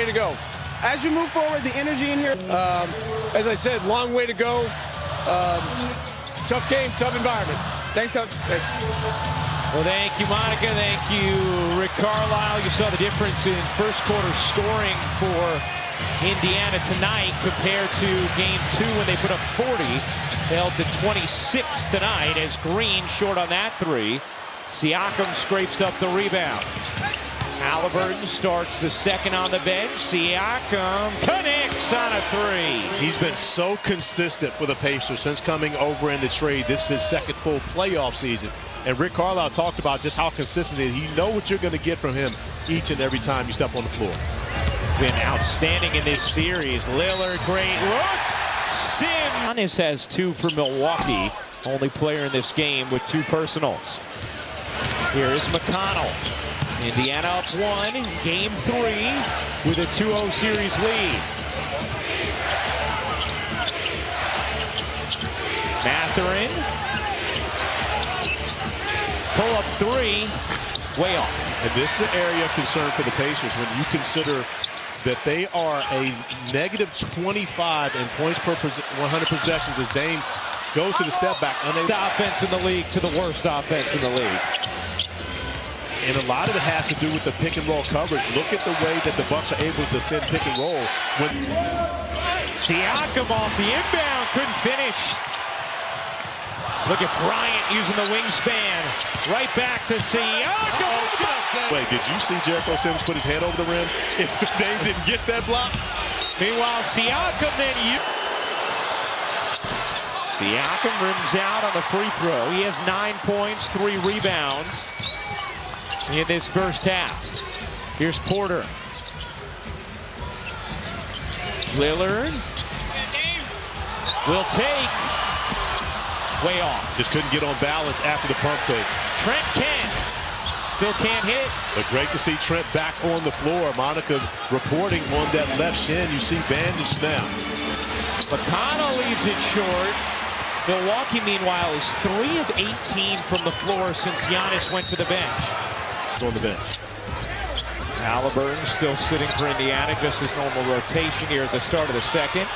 way to go. As you move forward, the energy in here. As I said, long way to go. Tough game, tough environment. Thanks, Coach. Thanks. Well, thank you, Monica. Thank you, Rick Carlisle. You saw the difference in first quarter scoring for Indiana tonight compared to game 2 when they put up 40. They held to 26 tonight as Green short on that 3. Siakam scrapes up the rebound. Halliburton starts the second on the bench. Siakam connects on a 3. He's been so consistent for the Pacers since coming over in the trade. This is his second full playoff season. And Rick Carlisle talked about just how consistent he is. You know what you're going to get from him each and every time you step on the floor. Been outstanding in this series. Lillard, great look. Giannis has 2 for Milwaukee. Only player in this game with 2 personals. Here is McConnell. Indiana up 1 in game 3 with a 2-0 series lead. Mathurin. Pull up 3. Way off. And this is an area of concern for the Pacers when you consider that they are a negative 25 in points per 100 possessions as Dame goes to the step back. The offense in the league to the worst offense in the league. And a lot of it has to do with the pick and roll coverage. Look at the way that the Bucks are able to defend pick and roll. Siakam off the inbound, couldn't finish. Look at Bryant using the wingspan. Right back to Siakam. Wait, did you see Jericho Sims put his head over the rim? If Dame didn't get that block. Meanwhile, Siakam Siakam rims out on the free throw. He has 9 points, 3 rebounds in this first half. Here's Porter. Lillard will take. Way off. Just couldn't get on balance after the pump fake. Trent can. Still can't hit. But great to see Trent back on the floor. Monica reporting on that left shin. You see bandaged now. McConnell leaves it short. Milwaukee, meanwhile, is 3 of 18 from the floor since Giannis went to the bench. On the bench. Halliburton still sitting for Indiana, just his normal rotation here at the start of the second.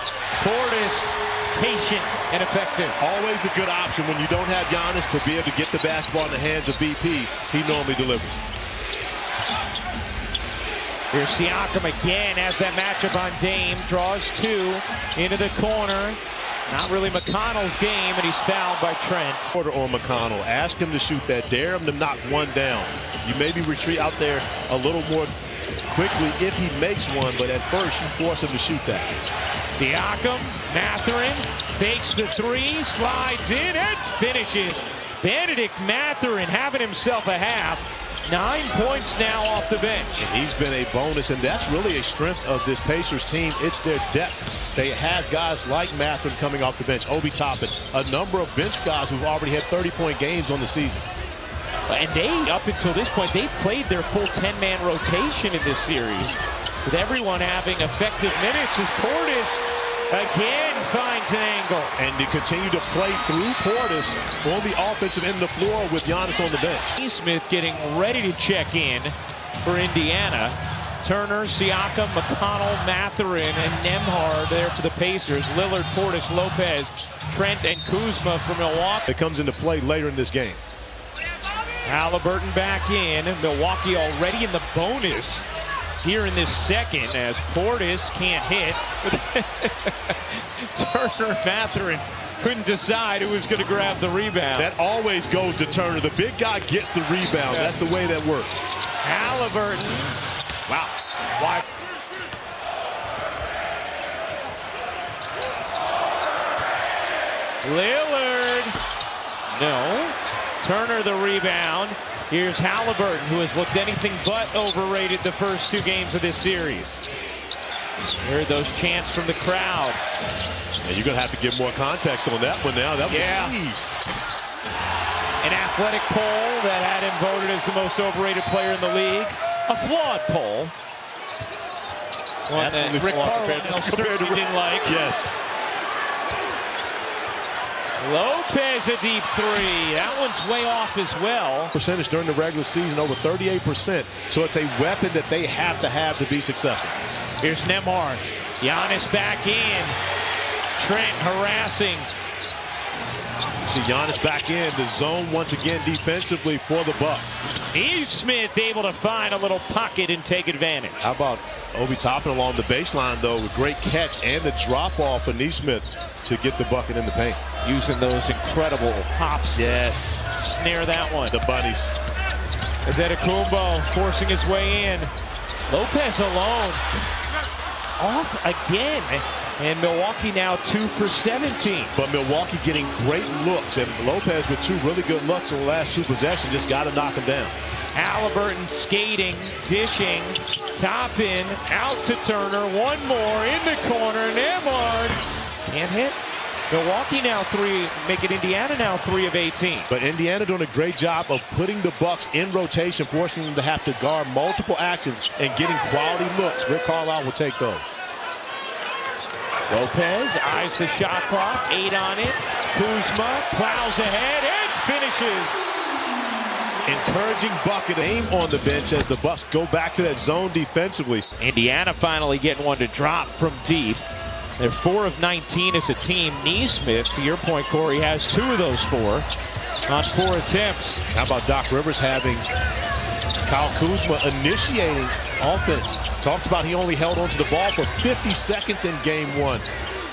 Portis, patient and effective. Always a good option when you don't have Giannis to be able to get the basketball in the hands of BP. He normally delivers. Here's Siakam again as that matchup on Dame. Draws 2 into the corner. Not really McConnell's game, and he's fouled by Trent. Porter on McConnell. Ask him to shoot that. Dare him to knock one down. You maybe retreat out there a little more quickly if he makes one, but at first you force him to shoot that. Siakam, Mathurin, fakes the 3, slides in, and finishes. Benedict Mathurin having himself a half. 9 points now off the bench. And he's been a bonus, and that's really a strength of this Pacers team. It's their depth. They have guys like Mathurin coming off the bench, Obi Toppin, a number of bench guys who've already had 30-point games on the season. And they, up until this point, they've played their full 10-man rotation in this series, with everyone having effective minutes as Portis again finds an angle. And they continue to play through Portis on the offensive end of the floor with Giannis on the bench. Smith getting ready to check in for Indiana. Turner, Siakam, McConnell, Mathurin, and Nembhard there for the Pacers. Lillard, Portis, Lopez, Trent, and Kuzma for Milwaukee. It comes into play later in this game. Halliburton back in. Milwaukee already in the bonus here in this second as Portis can't hit. Turner and Mathurin couldn't decide who was going to grab the rebound. That always goes to Turner. The big guy gets the rebound. That's the way that works. Halliburton. Wow. Why? Lillard. No. Turner the rebound. Here's Halliburton, who has looked anything but overrated the first 2 games of this series. Heard those chants from the crowd. And you're going to have to give more context on that one now. That was ease. An athletic poll that had him voted as the most overrated player in the league. A flawed poll. One that Rick Carlisle certainly didn't like. Yes. Lopez a deep 3. That one's way off as well. Percentage during the regular season over 38%. So it's a weapon that they have to be successful. Here's Nembhard. Giannis back in. Trent harassing. See Giannis back in the zone once again defensively for the Bucks. Nesmith able to find a little pocket and take advantage. How about Obi Toppin along the baseline, though, with great catch and the drop-off for Nesmith to get the bucket in the paint. Using those incredible hops. Yes. Snare that one. The bunnies. Adetokounmpo forcing his way in. Lopez alone. Off again. And Milwaukee now 2 for 17. But Milwaukee getting great looks. And Lopez with 2 really good looks in the last 2 possessions. Just got to knock him down. Halliburton skating, dishing, Toppin, out to Turner. One more in the corner. Nembhard can't hit. Milwaukee now 3, making Indiana now 3 of 18. But Indiana doing a great job of putting the Bucks in rotation, forcing them to have to guard multiple actions and getting quality looks. Rick Carlisle will take those. Lopez eyes the shot clock, 8 on it. Kuzma plows ahead and finishes. Encouraging bucket aim on the bench as the Bucks go back to that zone defensively. Indiana finally getting one to drop from deep. They're 4 of 19 as a team. Nesmith, to your point, Corey, has 2 of those 4 on 4 attempts. How about Doc Rivers having Kyle Kuzma initiating offense? Talked about he only held onto the ball for 50 seconds in game 1.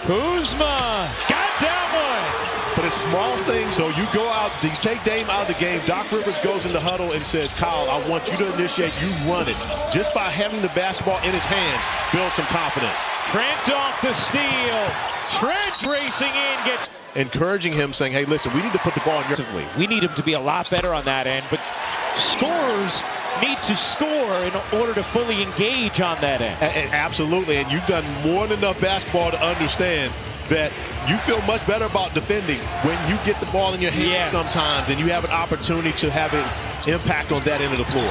Kuzma got that one. But it's small things. So you go out, you take Dame out of the game. Doc Rivers goes in the huddle and says, Kyle, I want you to initiate. You run it. Just by having the basketball in his hands, build some confidence. Trent off the steal. Trent racing in, gets... Encouraging him, saying, hey, listen, we need to put the ball in your... We need him to be a lot better on that end, but scorers need to score in order to fully engage on that end. Absolutely, and you've done more than enough basketball to understand that you feel much better about defending when you get the ball in your hands sometimes, and you have an opportunity to have an impact on that end of the floor.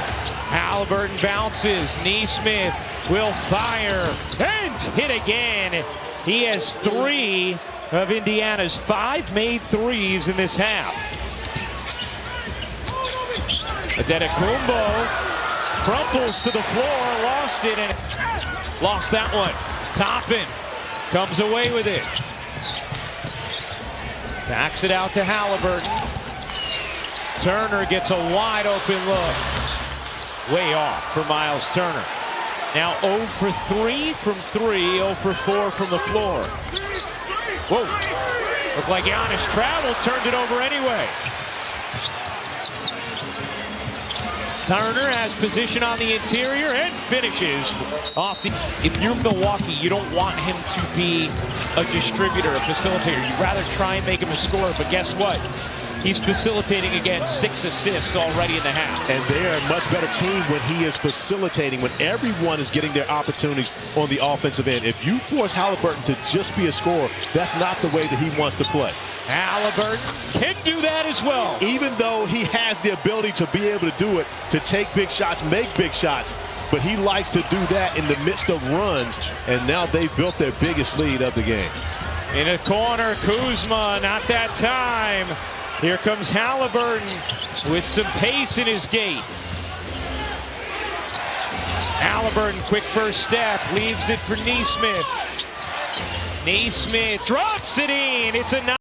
Halliburton bounces. Nesmith will fire and hit again. He has 3 of Indiana's 5 made threes in this half. Adetokounmpo crumples to the floor, lost it, and lost that one. Toppin comes away with it. Backs it out to Halliburton. Turner gets a wide open look. Way off for Miles Turner. Now 0 for 3 from 3, 0 for 4 from the floor. Whoa. Looked like Giannis traveled, turned it over anyway. Turner has position on the interior and finishes off the... If you're Milwaukee, you don't want him to be a distributor, a facilitator. You'd rather try and make him a scorer, but guess what? He's facilitating again, 6 assists already in the half. And they're a much better team when he is facilitating, when everyone is getting their opportunities on the offensive end. If you force Halliburton to just be a scorer, that's not the way that he wants to play. Halliburton can do that as well. Even though he has the ability to be able to do it, to take big shots, make big shots, but he likes to do that in the midst of runs, and now they've built their biggest lead of the game. In a corner, Kuzma, not that time. Here comes Halliburton with some pace in his gait. Halliburton, quick first step, leaves it for Nesmith. Nesmith drops it in. It's a